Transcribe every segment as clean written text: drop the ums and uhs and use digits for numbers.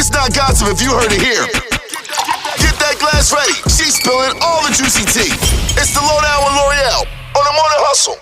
It's not gossip if you heard it here. Get that glass ready. She's spilling all the juicy tea. It's the Lowdown with L'Oreal on the Morning Hustle.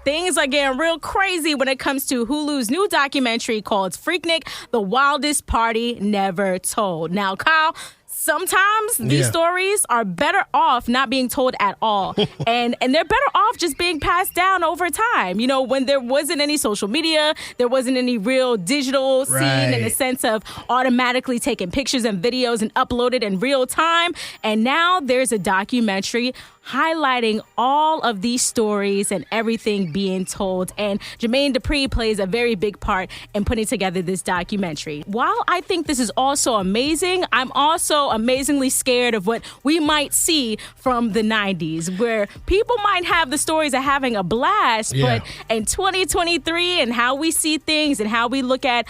Things are getting real crazy when it comes to Hulu's new documentary called Freaknik, The Wildest Party Never Told. Now, Kyle, sometimes these stories are better off not being told at all. and they're better off just being passed down over time. You know, when there wasn't any social media, there wasn't any real digital scene in the sense of automatically taking pictures and videos and uploaded in real time. And now there's a documentary highlighting all of these stories and everything being told. And Jermaine Dupri plays a very big part in putting together this documentary. While I think this is also amazing, I'm also amazingly scared of what we might see from the 90s, where people might have the stories of having a blast, but in 2023 and how we see things and how we look at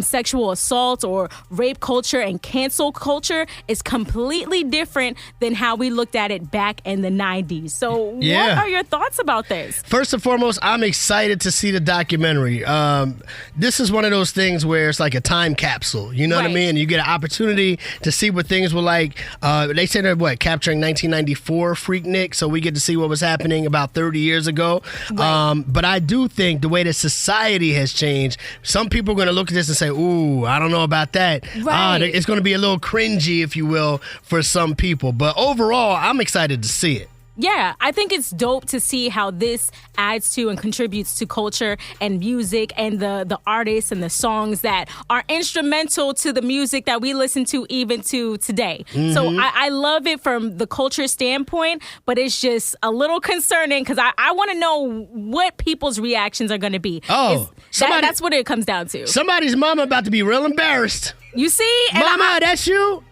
sexual assault or rape culture and cancel culture is completely different than how we looked at it back in the 90s. So what are your thoughts about this? First and foremost, I'm excited to see the documentary. This is one of those things where it's like a time capsule. You know what I mean? You get an opportunity to see what things were like. They said they're capturing 1994 Freaknik, so we get to see what was happening about 30 years ago. But I do think the way that society has changed, some people are going to look at this and say, ooh, I don't know about that. It's going to be a little cringy, if you will, for some people. But overall, I'm excited to see it. Yeah, I think it's dope to see how this adds to and contributes to culture and music and the artists and the songs that are instrumental to the music that we listen to even to today. So I love it from the culture standpoint, but it's just a little concerning because I want to know what people's reactions are going to be. That's what it comes down to. Somebody's mama about to be real embarrassed. You see? And Mama, that's you?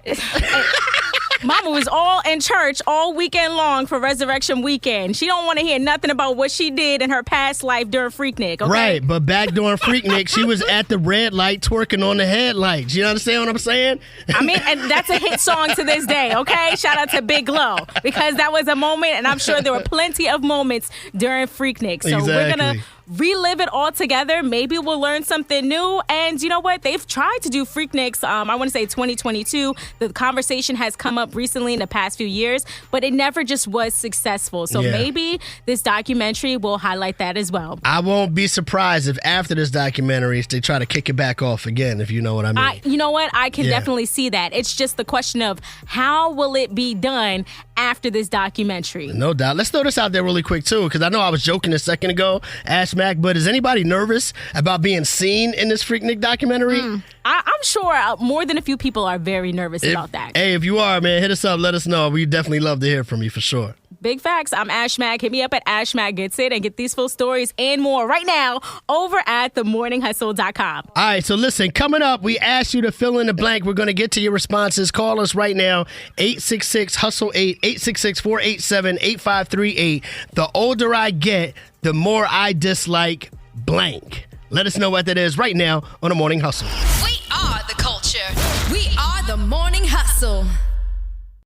Mama was all in church all weekend long for Resurrection Weekend. She don't want to hear nothing about what she did in her past life during Freaknik, okay? Right, but back during Freaknik, she was at the red light twerking on the headlights. You understand what I'm saying? I mean, and that's a hit song to this day, okay? Shout out to Big Glow, because that was a moment, and I'm sure there were plenty of moments during Freaknik. So we're going to relive it all together. Maybe we'll learn something new. And you know what? They've tried to do Freakniks, I want to say 2022. The conversation has come up recently in the past few years, but it never just was successful. So maybe this documentary will highlight that as well. I won't be surprised if after this documentary they try to kick it back off again, if you know what I mean. You know what? I can definitely see that. It's just the question of how will it be done after this documentary? No doubt. Let's throw this out there really quick, too, because I know I was joking a second ago, Ash Mac, but is anybody nervous about being seen in this Freaknik documentary? I'm sure more than a few people are very nervous about that. Hey, if you are, man, hit us up. Let us know. We definitely love to hear from you for sure. Big facts. I'm Ash Mac. Hit me up at AshMacGetsIt and get these full stories and more right now over at themorninghustle.com. All right, so listen, coming up, we asked you to fill in the blank. We're going to get to your responses. Call us right now, 866-HUSTLE-8, 866-487-8538. The older I get, the more I dislike blank. Let us know what that is right now on The Morning Hustle.